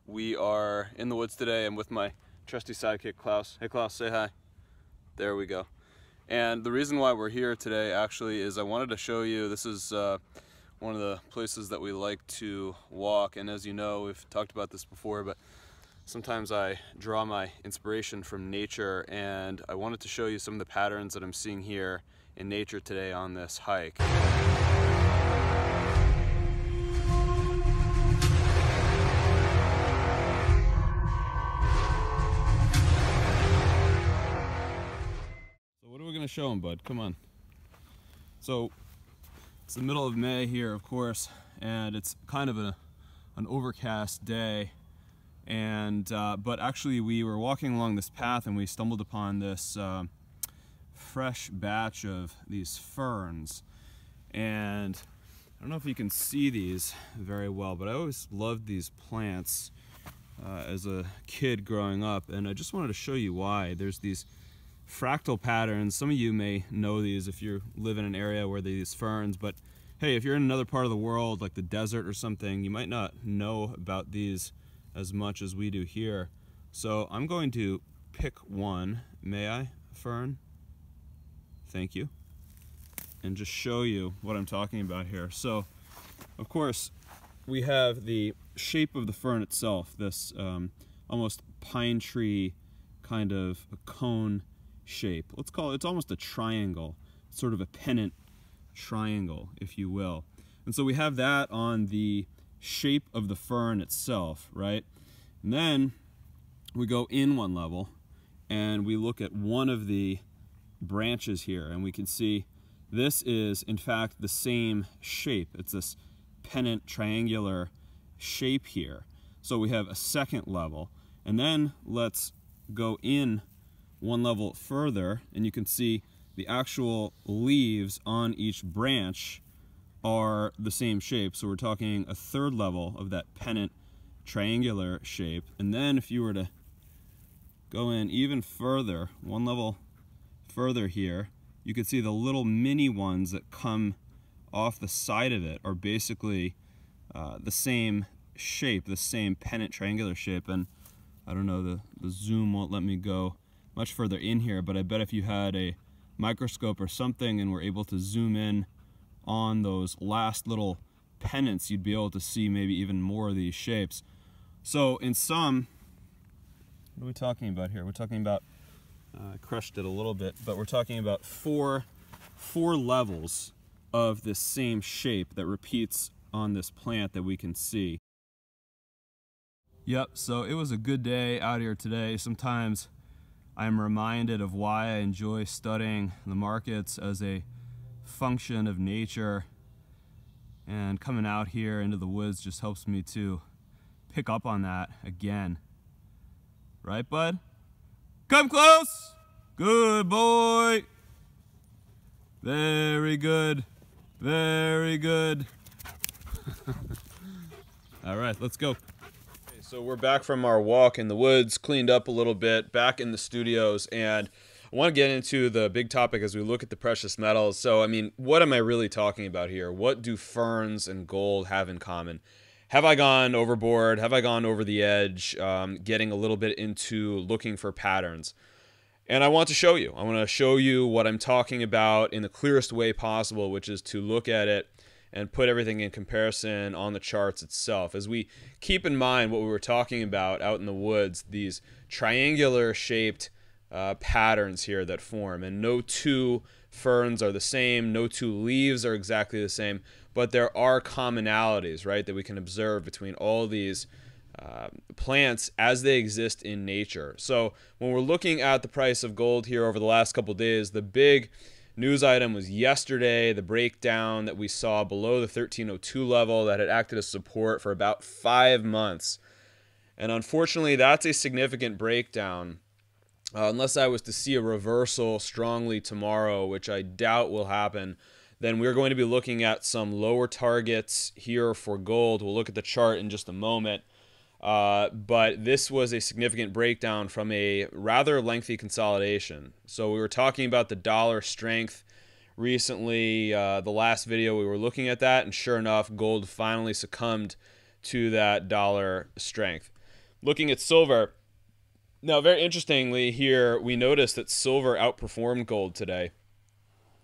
We are in the woods today. I'm with my trusty sidekick, Klaus. Hey Klaus, say hi. There we go. And the reason why we're here today actually is I wanted to show you, this is one of the places that we like to walk. And as you know, we've talked about this before, but sometimes I draw my inspiration from nature, and I wanted to show you some of the patterns that I'm seeing here in nature today on this hike. What are we gonna show them, bud? Come on. So it's the middle of May here, of course, and it's kind of an overcast day. And but actually, we were walking along this path and we stumbled upon this fresh batch of these ferns. And I don't know if you can see these very well, but I always loved these plants as a kid growing up, and I just wanted to show you why. There's these fractal patterns. Some of you may know these if you live in an area where there's ferns, but hey, if you're in another part of the world like the desert or something, you might not know about these as much as we do here. So I'm going to pick one. May I, fern? Thank you. And just show you what I'm talking about here. So of course we have the shape of the fern itself, this almost pine tree kind of a cone shape. Let's call it, it's almost a triangle, sort of a pennant triangle, if you will. And so we have that on the shape of the fern itself, right? And then we go in one level and we look at one of the branches here, and we can see this is in fact the same shape. It's this pennant triangular shape here. So we have a second level, and then let's go in one level further, and you can see the actual leaves on each branch are the same shape. So we're talking a third level of that pennant triangular shape. And then if you were to go in even further, one level further here, you can see the little mini ones that come off the side of it are basically the same shape, the same pennant triangular shape. And I don't know, the zoom won't let me go much further in here, but I bet if you had a microscope or something and were able to zoom in on those last little pennants, you'd be able to see maybe even more of these shapes. So in sum, what are we talking about here? We're talking about, I crushed it a little bit, but we're talking about four levels of this same shape that repeats on this plant that we can see. Yep, so it was a good day out here today. Sometimes I'm reminded of why I enjoy studying the markets as a function of nature, and coming out here into the woods just helps me to pick up on that again. Right, bud? Come close! Good boy! Very good. Very good. All right, let's go. So we're back from our walk in the woods, cleaned up a little bit, back in the studios, and I want to get into the big topic as we look at the precious metals. So, I mean, what am I really talking about here? What do ferns and gold have in common? Have I gone overboard? Have I gone over the edge, getting a little bit into looking for patterns? And I want to show you. I want to show you what I'm talking about in the clearest way possible, which is to look at it and put everything in comparison on the charts itself. As we keep in mind what we were talking about out in the woods, these triangular shaped patterns here that form, and no two ferns are the same, no two leaves are exactly the same, but there are commonalities, right, that we can observe between all these plants as they exist in nature. So when we're looking at the price of gold here over the last couple of days, the big news item was yesterday, the breakdown that we saw below the 1302 level that had acted as support for about 5 months. And unfortunately, that's a significant breakdown. Unless I was to see a reversal strongly tomorrow, which I doubt will happen, then we're going to be looking at some lower targets here for gold. We'll look at the chart in just a moment. But this was a significant breakdown from a rather lengthy consolidation. So we were talking about the dollar strength recently. The last video we were looking at that, and sure enough, gold finally succumbed to that dollar strength. looking at silver. Now, very interestingly here, we notice that silver outperformed gold today,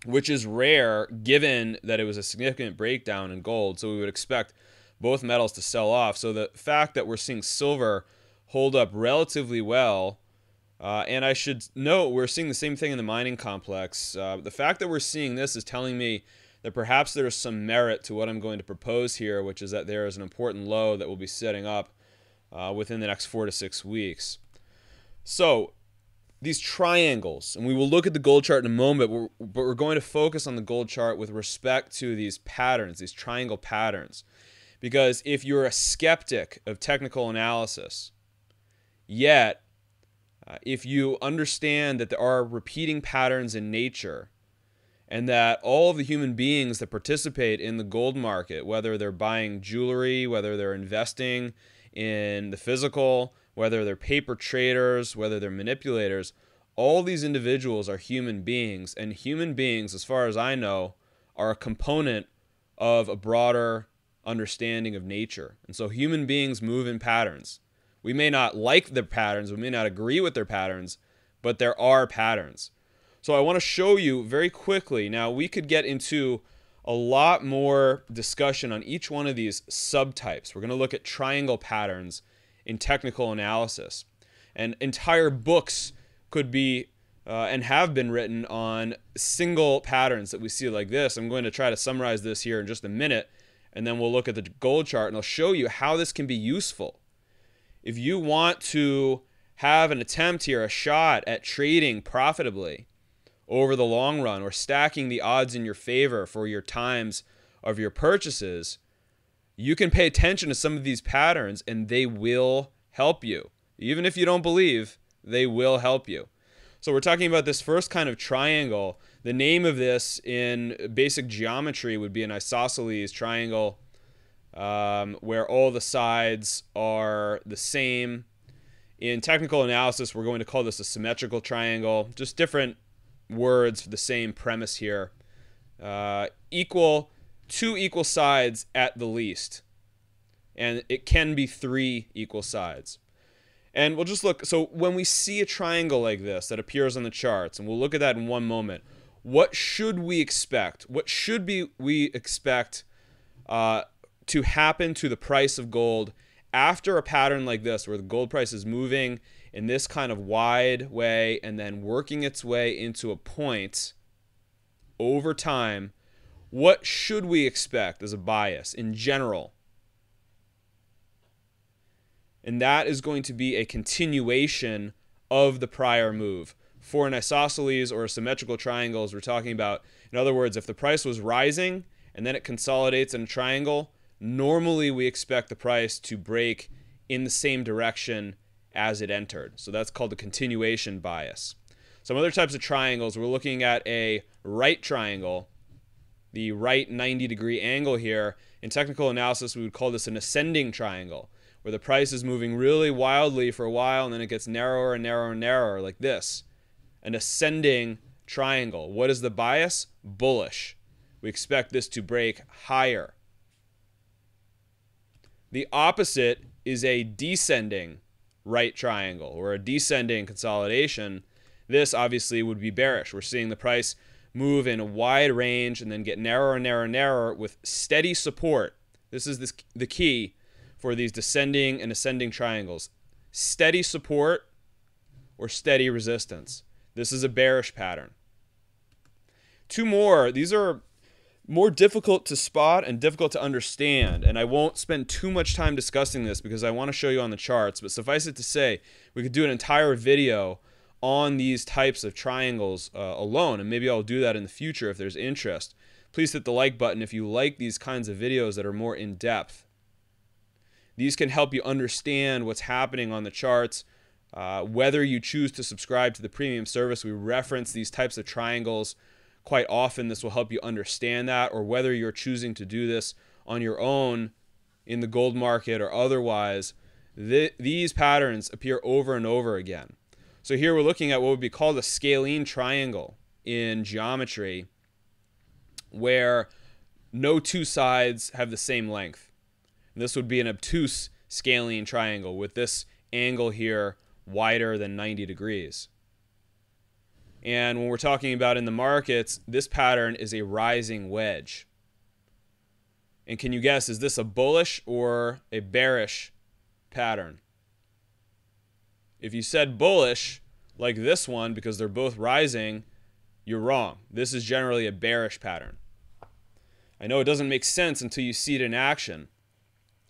which is rare given that it was a significant breakdown in gold. So we would expect both metals to sell off. So the fact that we're seeing silver hold up relatively well, and I should note we're seeing the same thing in the mining complex. The fact that we're seeing this is telling me that perhaps there is some merit to what I'm going to propose here, which is that there is an important low that will be setting up within the next 4 to 6 weeks. So these triangles, and we will look at the gold chart in a moment, but we're going to focus on the gold chart with respect to these patterns, these triangle patterns. Because if you're a skeptic of technical analysis, yet if you understand that there are repeating patterns in nature, and that all of the human beings that participate in the gold market, whether they're buying jewelry, whether they're investing in the physical, whether they're paper traders, whether they're manipulators, all these individuals are human beings. And human beings, as far as I know, are a component of a broader understanding of nature. And so human beings move in patterns. We may not like their patterns, we may not agree with their patterns, but there are patterns. So I want to show you very quickly. Now, we could get into a lot more discussion on each one of these subtypes. We're going to look at triangle patterns in technical analysis. And entire books could be and have been written on single patterns that we see like this. I'm going to try to summarize this here in just a minute, and then we'll look at the gold chart, and I'll show you how this can be useful. If you want to have an attempt here, a shot at trading profitably over the long run, or stacking the odds in your favor for your times of your purchases, you can pay attention to some of these patterns and they will help you. Even if you don't believe, they will help you. So we're talking about this first kind of triangle. The name of this in basic geometry would be an isosceles triangle, where all the sides are the same. In technical analysis, we're going to call this a symmetrical triangle. Just different words for the same premise here. Two equal sides at the least. And it can be 3 equal sides. And we'll just look. So when we see a triangle like this that appears on the charts, and we'll look at that in one moment, what should we expect? What should we expect to happen to the price of gold after a pattern like this, where the gold price is moving in this kind of wide way and then working its way into a point over time? What should we expect as a bias in general? And that is going to be a continuation of the prior move. For an isosceles or a symmetrical triangle, as we're talking about, in other words, if the price was rising and then it consolidates in a triangle, normally we expect the price to break in the same direction as it entered. So that's called the continuation bias. Some other types of triangles, we're looking at a right triangle, the right 90-degree angle here. In technical analysis, we would call this an ascending triangle, where the price is moving really wildly for a while and then it gets narrower and narrower and narrower, like this. An ascending triangle. What is the bias? Bullish. We expect this to break higher. The opposite is a descending right triangle, or a descending consolidation. This obviously would be bearish. We're seeing the price move in a wide range and then get narrower and narrower and narrower with steady support. This is the key for these descending and ascending triangles. Steady support or steady resistance. This is a bearish pattern. Two more. These are more difficult to spot and difficult to understand, and I won't spend too much time discussing this because I want to show you on the charts, but suffice it to say, we could do an entire video on these types of triangles alone, and maybe I'll do that in the future if there's interest. Please hit the like button if you like these kinds of videos that are more in-depth. These can help you understand what's happening on the charts. Whether you choose to subscribe to the premium service, we reference these types of triangles quite often. This will help you understand that, or whether you're choosing to do this on your own in the gold market or otherwise, these patterns appear over and over again. So here we're looking at what would be called a scalene triangle in geometry, where no two sides have the same length. And this would be an obtuse scalene triangle with this angle here wider than 90 degrees. And when we're talking about in the markets, this pattern is a rising wedge. And can you guess, is this a bullish or a bearish pattern? If you said bullish, like this one, because they're both rising, you're wrong. This is generally a bearish pattern. I know it doesn't make sense until you see it in action.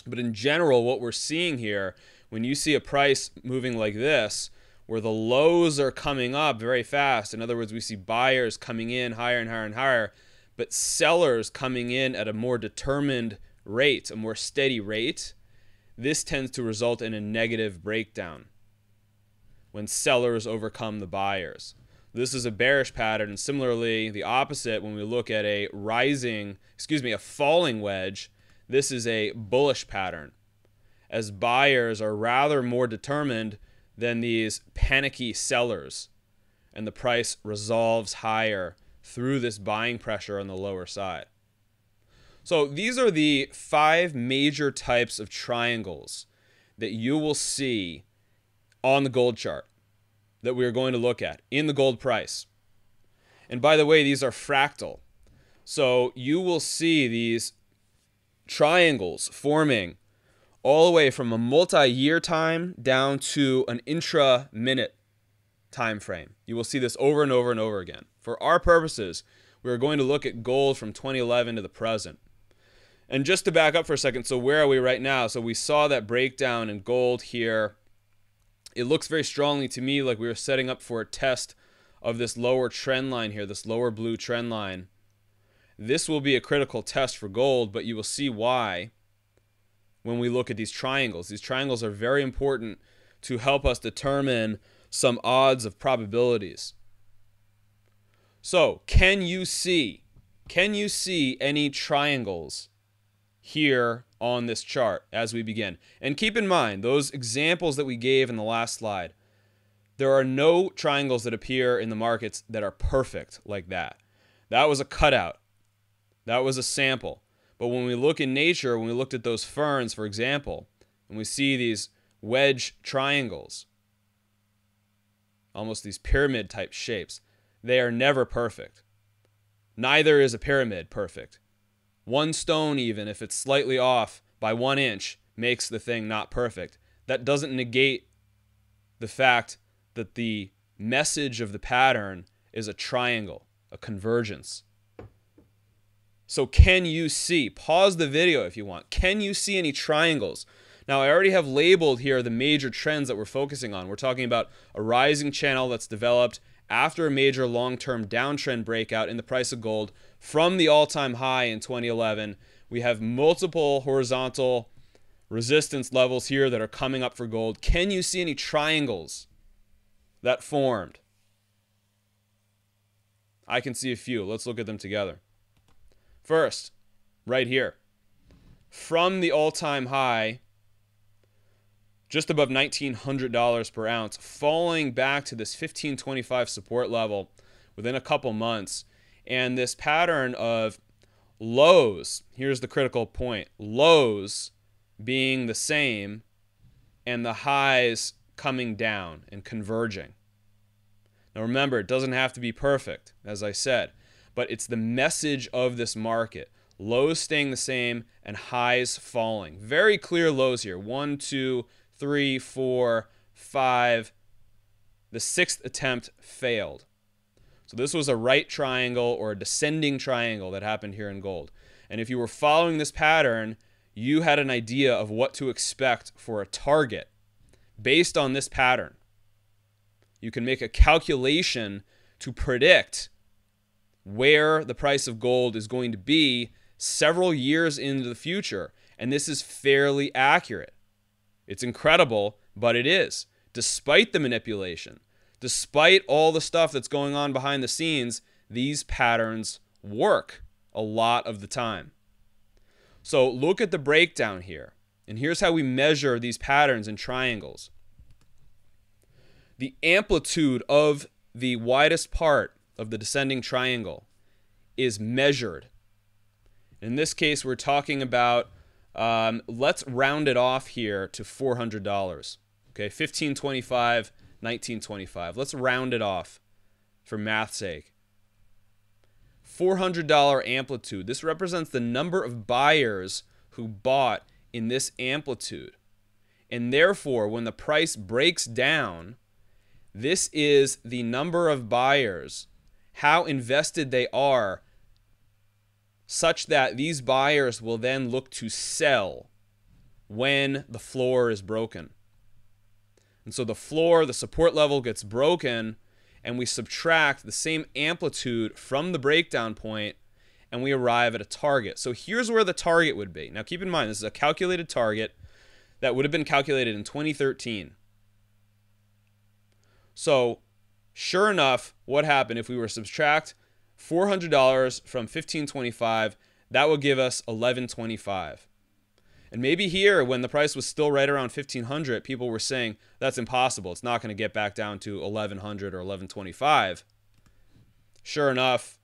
But in general, what we're seeing here, when you see a price moving like this, where the lows are coming up very fast, in other words, we see buyers coming in higher and higher and higher, but sellers coming in at a more determined rate, a more steady rate, this tends to result in a negative breakdown when sellers overcome the buyers. This is a bearish pattern, and similarly, the opposite, when we look at a falling wedge, this is a bullish pattern, as buyers are rather more determined than these panicky sellers, and the price resolves higher through this buying pressure on the lower side. So these are the 5 major types of triangles that you will see on the gold chart that we are going to look at in the gold price. And by the way, these are fractal. So you will see these triangles forming all the way from a multi-year time down to an intra-minute time frame. You will see this over and over and over again. For our purposes, we're going to look at gold from 2011 to the present. And just to back up for a second, so where are we right now? So we saw that breakdown in gold here. It looks very strongly to me like we were setting up for a test of this lower trend line here, this lower blue trend line. This will be a critical test for gold, but you will see why when we look at these triangles. These triangles are very important to help us determine some odds of probabilities. So, can you see any triangles here on this chart as we begin? And keep in mind, those examples that we gave in the last slide, there are no triangles that appear in the markets that are perfect like that. That was a cutout. That was a sample. But when we look in nature, when we looked at those ferns, for example, and we see these wedge triangles, almost these pyramid type shapes, they are never perfect. Neither is a pyramid perfect. One stone, even if it's slightly off by 1 inch, makes the thing not perfect. That doesn't negate the fact that the message of the pattern is a triangle, a convergence. So can you see? Pause the video if you want. Can you see any triangles? Now, I already have labeled here the major trends that we're focusing on. We're talking about a rising channel that's developed after a major long-term downtrend breakout in the price of gold from the all-time high in 2011. We have multiple horizontal resistance levels here that are coming up for gold. Can you see any triangles that formed? I can see a few. Let's look at them together. First, right here, from the all-time high, just above $1,900 per ounce, falling back to this 1525 support level within a couple months, and this pattern of lows, here's the critical point, lows being the same and the highs coming down and converging. Now remember, it doesn't have to be perfect, as I said, but it's the message of this market. Lows staying the same and highs falling. Very clear lows here. 1, 2, 3, 4, 5. The 6th attempt failed. So this was a right triangle or a descending triangle that happened here in gold. And if you were following this pattern, you had an idea of what to expect for a target based on this pattern. You can make a calculation to predict where the price of gold is going to be several years into the future. And this is fairly accurate. It's incredible, but it is. Despite the manipulation, despite all the stuff that's going on behind the scenes, these patterns work a lot of the time. So look at the breakdown here. And here's how we measure these patterns in triangles. The amplitude of the widest part of the descending triangle is measured. In this case, we're talking about, let's round it off here to $400. Okay, 1525, 1925. Let's round it off for math's sake. $400 amplitude. This represents the number of buyers who bought in this amplitude. And therefore, when the price breaks down, this is the number of buyers, how invested they are, such that these buyers will then look to sell when the floor is broken. And so the floor, the support level gets broken, and we subtract the same amplitude from the breakdown point, and we arrive at a target. So here's where the target would be. Now keep in mind, this is a calculated target that would have been calculated in 2013. So sure enough, what happened if we were to subtract $400 from 1525, that would give us 1125. And maybe here, when the price was still right around 1500, people were saying that's impossible. It's not going to get back down to 1100 or 1125. Sure enough,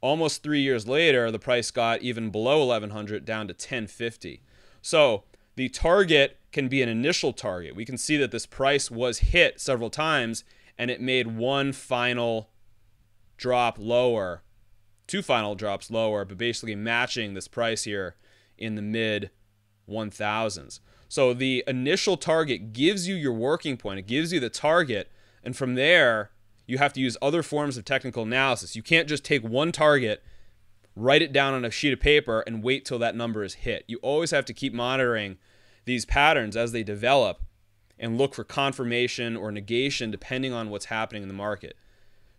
almost 3 years later, the price got even below 1100, down to 1050. So the target can be an initial target. We can see that this price was hit several times, and it made one final drop lower, two final drops lower, but basically matching this price here in the mid 1000s. So the initial target gives you your working point. It gives you the target, and from there you have to use other forms of technical analysis. You can't just take one target, write it down on a sheet of paper, and wait till that number is hit. You always have to keep monitoring these patterns as they develop and look for confirmation or negation depending on what's happening in the market.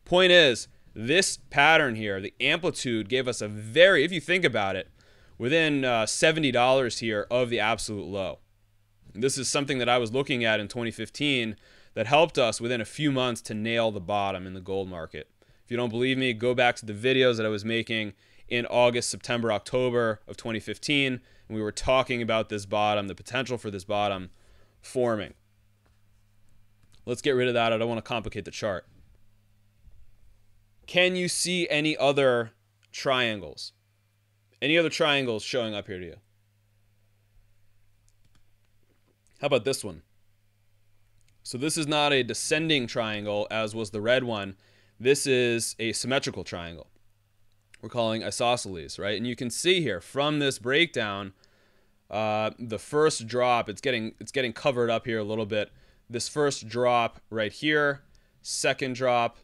Point is, this pattern here, the amplitude, gave us a very, if you think about it, within $70 here of the absolute low. This is something that I was looking at in 2015 that helped us within a few months to nail the bottom in the gold market. If you don't believe me, go back to the videos that I was making in August, September, October of 2015, and we were talking about this bottom, the potential for this bottom forming. Let's get rid of that. I don't want to complicate the chart. Can you see any other triangles? Any other triangles showing up here to you? How about this one? So this is not a descending triangle as was the red one. This is a symmetrical triangle. We're calling isosceles, right? And you can see here from this breakdown, the first drop, it's getting covered up here a little bit. This first drop right here, second drop,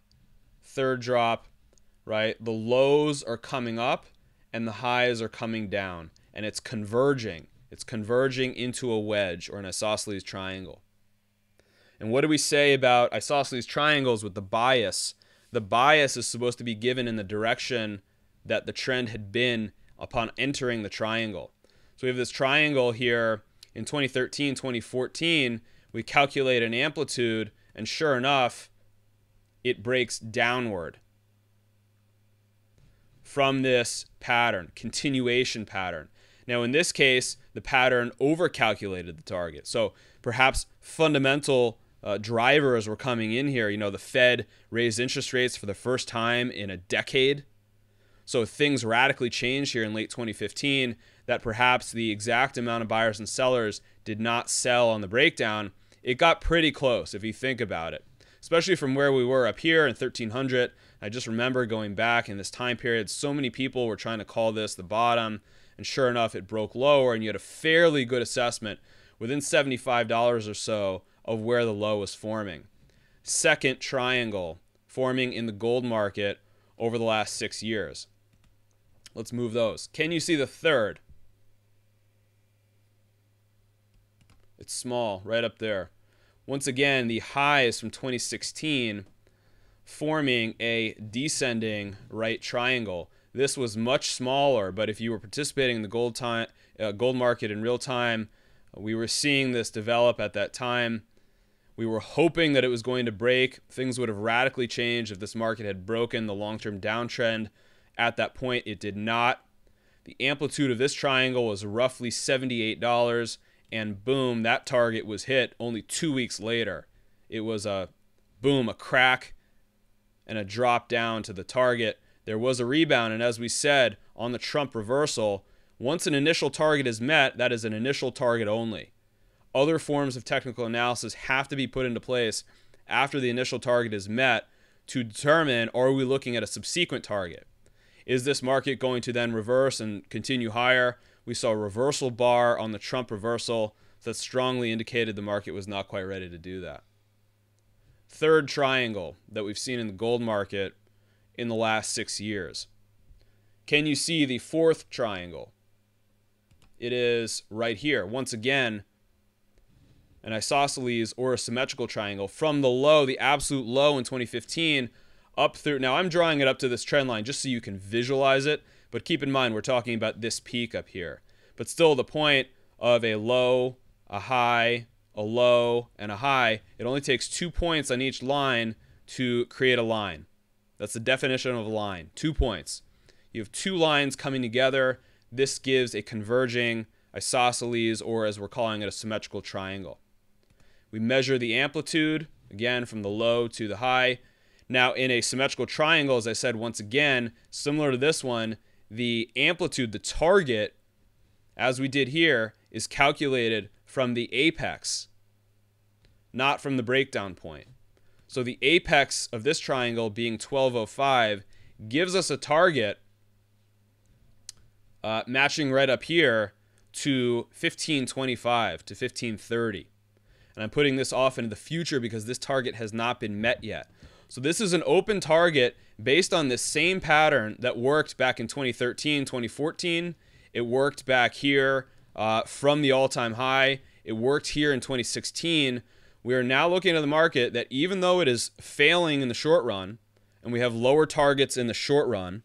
third drop, right? The lows are coming up and the highs are coming down, and it's converging. It's converging into a wedge or an isosceles triangle. And what do we say about isosceles triangles with the bias? The bias is supposed to be given in the direction that the trend had been upon entering the triangle. So we have this triangle here in 2013, 2014. We calculate an amplitude, and sure enough, it breaks downward from this pattern, continuation pattern. Now in this case, the pattern overcalculated the target. So perhaps fundamental drivers were coming in here. You know, the Fed raised interest rates for the first time in a decade. So things radically changed here in late 2015 that perhaps the exact amount of buyers and sellers did not sell on the breakdown. It got pretty close if you think about it, especially from where we were up here in 1300. I just remember going back in this time period, so many people were trying to call this the bottom, and sure enough, it broke lower, and you had a fairly good assessment within $75 or so of where the low was forming. Second triangle forming in the gold market over the last 6 years. Let's move those. Can you see the third? It's small, right up there. Once again, the highs from 2016 forming a descending right triangle. This was much smaller, but if you were participating in the gold market in real time, we were seeing this develop at that time. We were hoping that it was going to break. Things would have radically changed if this market had broken the long-term downtrend. At that point, it did not. The amplitude of this triangle was roughly $78, and boom, that target was hit only 2 weeks later. It was a boom, a crack, and a drop down to the target. There was a rebound, and as we said on the Trump reversal, once an initial target is met, that is an initial target only. other forms of technical analysis have to be put into place after the initial target is met to determine, are we looking at a subsequent target? Is this market going to then reverse and continue higher? We saw a reversal bar on the Trump reversal that strongly indicated the market was not quite ready to do that. Third triangle that we've seen in the gold market in the last 6 years. Can you see the fourth triangle? It is right here. Once again, an isosceles or a symmetrical triangle from the low, the absolute low in 2015, up through. Now I'm drawing it up to this trend line just so you can visualize it, but keep in mind we're talking about this peak up here. But still, the point of a low, a high, a low, and a high, it only takes 2 points on each line to create a line. That's the definition of a line, 2 points. You have two lines coming together. This gives a converging isosceles, or as we're calling it, a symmetrical triangle. We measure the amplitude, again, from the low to the high. Now, in a symmetrical triangle, as I said, once again, similar to this one, the amplitude, the target, as we did here, is calculated from the apex, not from the breakdown point. So the apex of this triangle being 1205 gives us a target matching right up here to 1525 to 1530. And I'm putting this off into the future because this target has not been met yet. So this is an open target based on this same pattern that worked back in 2013, 2014. It worked back here from the all-time high. It worked here in 2016. We are now looking at the market that even though it is failing in the short run, and we have lower targets in the short run,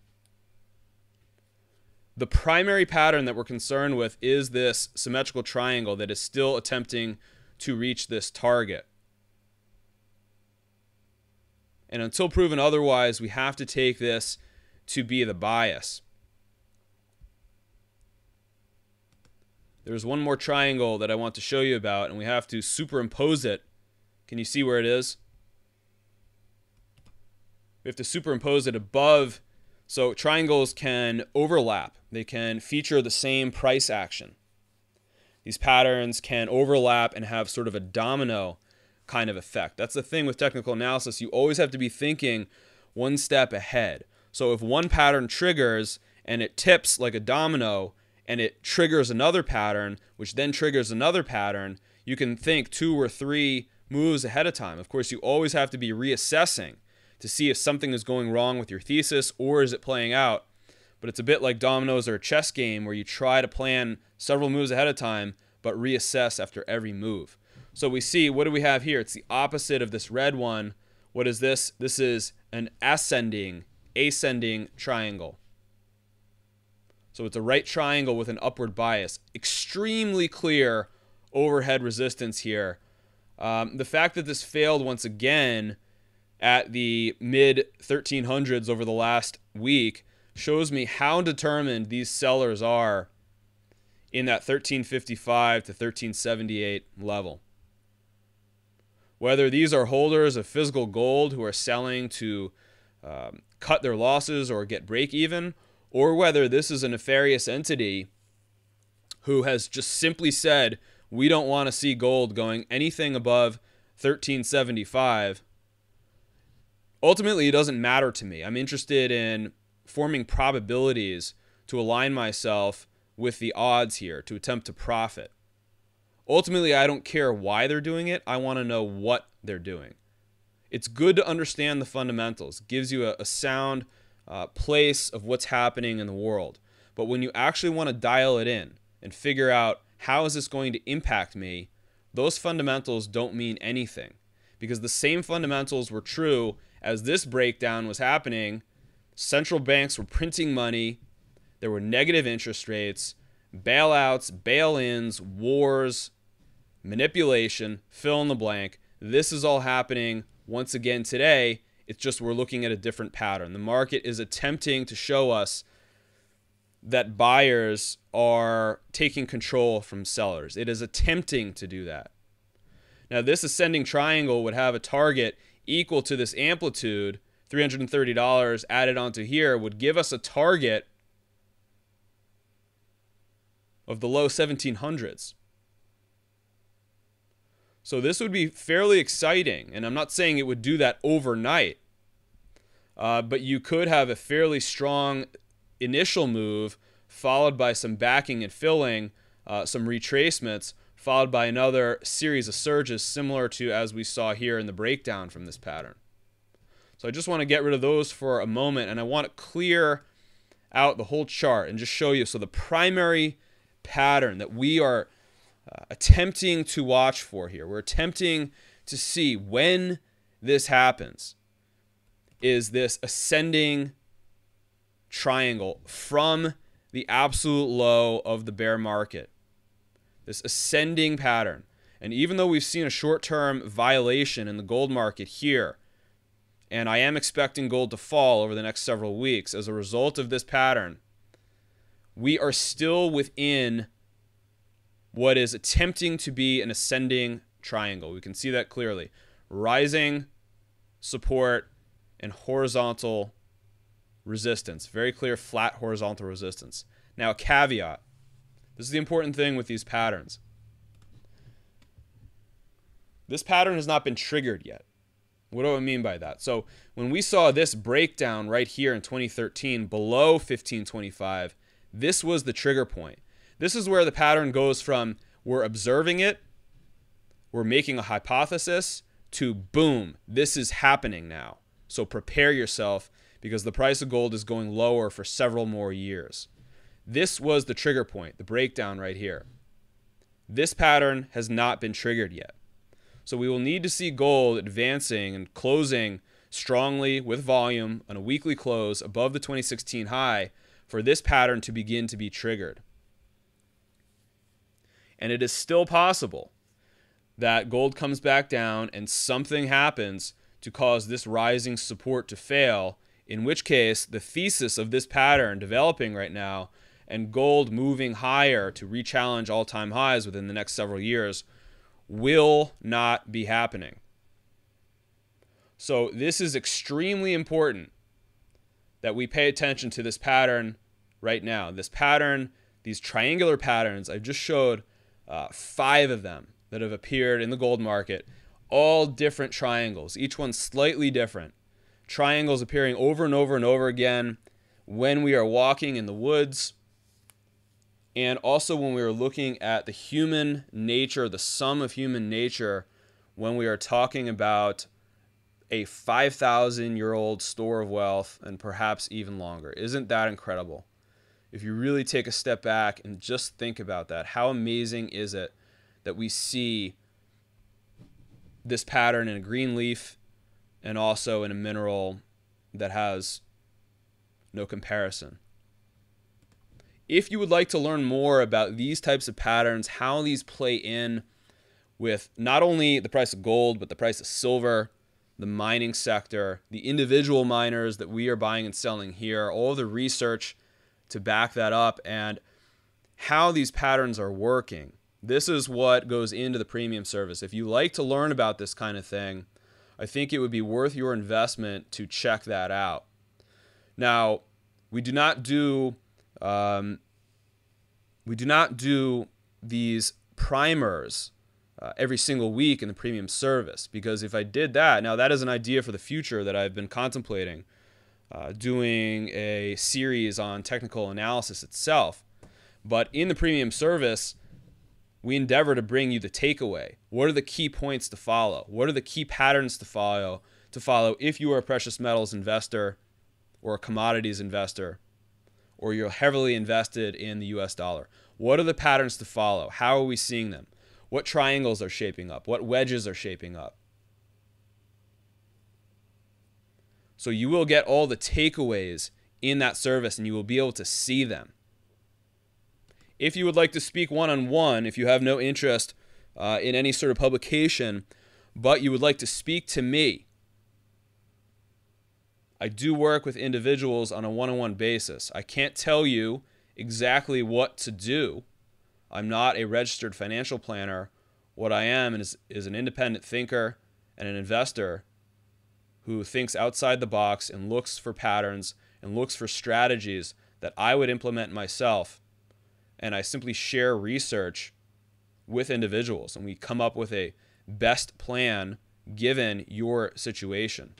the primary pattern that we're concerned with is this symmetrical triangle that is still attempting to reach this target. And until proven otherwise, we have to take this to be the bias. There's one more triangle that I want to show you about, and we have to superimpose it. Can you see where it is? We have to superimpose it above. So triangles can overlap. They can feature the same price action. These patterns can overlap and have sort of a domino kind of effect. That's the thing with technical analysis. You always have to be thinking one step ahead. So if one pattern triggers and it tips like a domino and it triggers another pattern, which then triggers another pattern, you can think 2 or 3 moves ahead of time. Of course, you always have to be reassessing to see if something is going wrong with your thesis or is it playing out. But it's a bit like dominoes or a chess game where you try to plan several moves ahead of time but reassess after every move. So we see, what do we have here? It's the opposite of this red one. What is this? This is an ascending triangle. So it's a right triangle with an upward bias. Extremely clear overhead resistance here. The fact that this failed once again at the mid-1300s over the last week shows me how determined these sellers are in that 1355 to 1378 level. Whether these are holders of physical gold who are selling to cut their losses or get break even, or whether this is a nefarious entity who has just simply said, we don't want to see gold going anything above 1375. Ultimately, it doesn't matter to me. I'm interested in forming probabilities to align myself with the odds here, to attempt to profit. Ultimately, I don't care why they're doing it. I want to know what they're doing. It's good to understand the fundamentals. It gives you a sound place of what's happening in the world. But when you actually want to dial it in and figure out how is this going to impact me, those fundamentals don't mean anything. Because the same fundamentals were true as this breakdown was happening. Central banks were printing money. There were negative interest rates, bailouts, bail-ins, wars, manipulation, fill in the blank. This is all happening once again today. It's just we're looking at a different pattern. The market is attempting to show us that buyers are taking control from sellers. It is attempting to do that. Now, this ascending triangle would have a target equal to this amplitude, $330 added onto here, would give us a target of the low 1700s. So this would be fairly exciting, and I'm not saying it would do that overnight, but you could have a fairly strong initial move followed by some backing and filling, some retracements, followed by another series of surges similar to as we saw here in the breakdown from this pattern. So I just want to get rid of those for a moment, and I want to clear out the whole chart and just show you. So the primary pattern that we are attempting to watch for here, we're attempting to see when this happens, is this ascending triangle from the absolute low of the bear market. This ascending pattern. And even though we've seen a short-term violation in the gold market here, and I am expecting gold to fall over the next several weeks as a result of this pattern, we are still within what is attempting to be an ascending triangle. We can see that clearly. Rising support and horizontal resistance. Very clear flat horizontal resistance. Now a caveat. This is the important thing with these patterns. This pattern has not been triggered yet. What do I mean by that? So when we saw this breakdown right here in 2013 below 1525, this was the trigger point. This is where the pattern goes from we're observing it, we're making a hypothesis, to boom, this is happening now. So prepare yourself because the price of gold is going lower for several more years. This was the trigger point, the breakdown right here. This pattern has not been triggered yet. So we will need to see gold advancing and closing strongly with volume on a weekly close above the 2016 high for this pattern to begin to be triggered. And it is still possible that gold comes back down and something happens to cause this rising support to fail, in which case the thesis of this pattern developing right now and gold moving higher to re-challenge all-time highs within the next several years will not be happening. So this is extremely important that we pay attention to this pattern right now. This pattern, these triangular patterns, I just showed 5 of them that have appeared in the gold market, all different triangles, each one slightly different. Triangles appearing over and over and over again when we are walking in the woods, and also when we are looking at the human nature, the sum of human nature, when we are talking about a 5,000-year-old store of wealth and perhaps even longer. Isn't that incredible? If you really take a step back and just think about that, how amazing is it that we see this pattern in a green leaf and also in a mineral that has no comparison. If you would like to learn more about these types of patterns, how these play in with not only the price of gold, but the price of silver, the mining sector, the individual miners that we are buying and selling here, all the research to back that up, and how these patterns are working, this is what goes into the premium service. If you like to learn about this kind of thing, I think it would be worth your investment to check that out. Now, we do not do these primers every single week in the premium service, because if I did that, now that is an idea for the future that I've been contemplating, doing a series on technical analysis itself. But in the premium service, we endeavor to bring you the takeaway. What are the key points to follow? What are the key patterns to follow if you are a precious metals investor or a commodities investor, or you're heavily invested in the US dollar? What are the patterns to follow? How are we seeing them? What triangles are shaping up? What wedges are shaping up? So you will get all the takeaways in that service and you will be able to see them. If you would like to speak one-on-one, if you have no interest in any sort of publication, but you would like to speak to me, I do work with individuals on a one-on-one basis. I can't tell you exactly what to do. I'm not a registered financial planner. What I am is an independent thinker and an investor who thinks outside the box and looks for patterns and looks for strategies that I would implement myself. And I simply share research with individuals, and we come up with a best plan given your situation.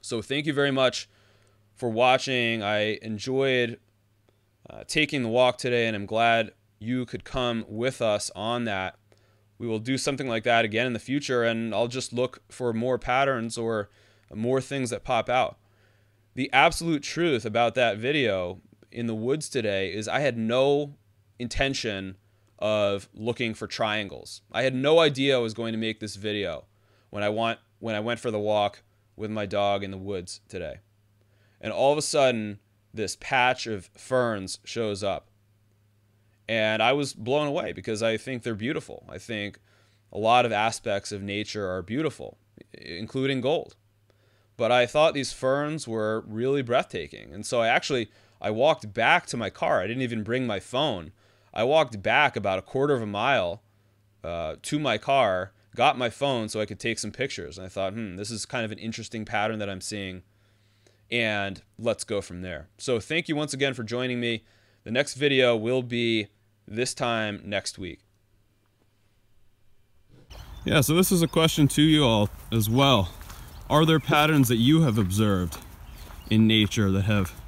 So thank you very much for watching. I enjoyed taking the walk today, and I'm glad you could come with us on that. We will do something like that again in the future, and I'll just look for more patterns or more things that pop out. The absolute truth about that video in the woods today is I had no intention of looking for triangles. I had no idea I was going to make this video when I went for the walk with my dog in the woods today. And all of a sudden, this patch of ferns shows up. And I was blown away because I think they're beautiful. I think a lot of aspects of nature are beautiful, including gold. But I thought these ferns were really breathtaking. And so I walked back to my car. I didn't even bring my phone. I walked back about a quarter of a mile to my car, got my phone so I could take some pictures. And I thought, this is kind of an interesting pattern that I'm seeing. And let's go from there. So thank you once again for joining me. The next video will be this time next week. Yeah, so this is a question to you all as well. Are there patterns that you have observed in nature that have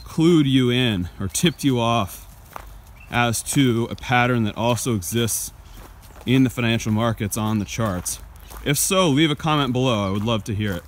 clued you in or tipped you off as to a pattern that also exists in the financial markets on the charts? If so, leave a comment below. I would love to hear it.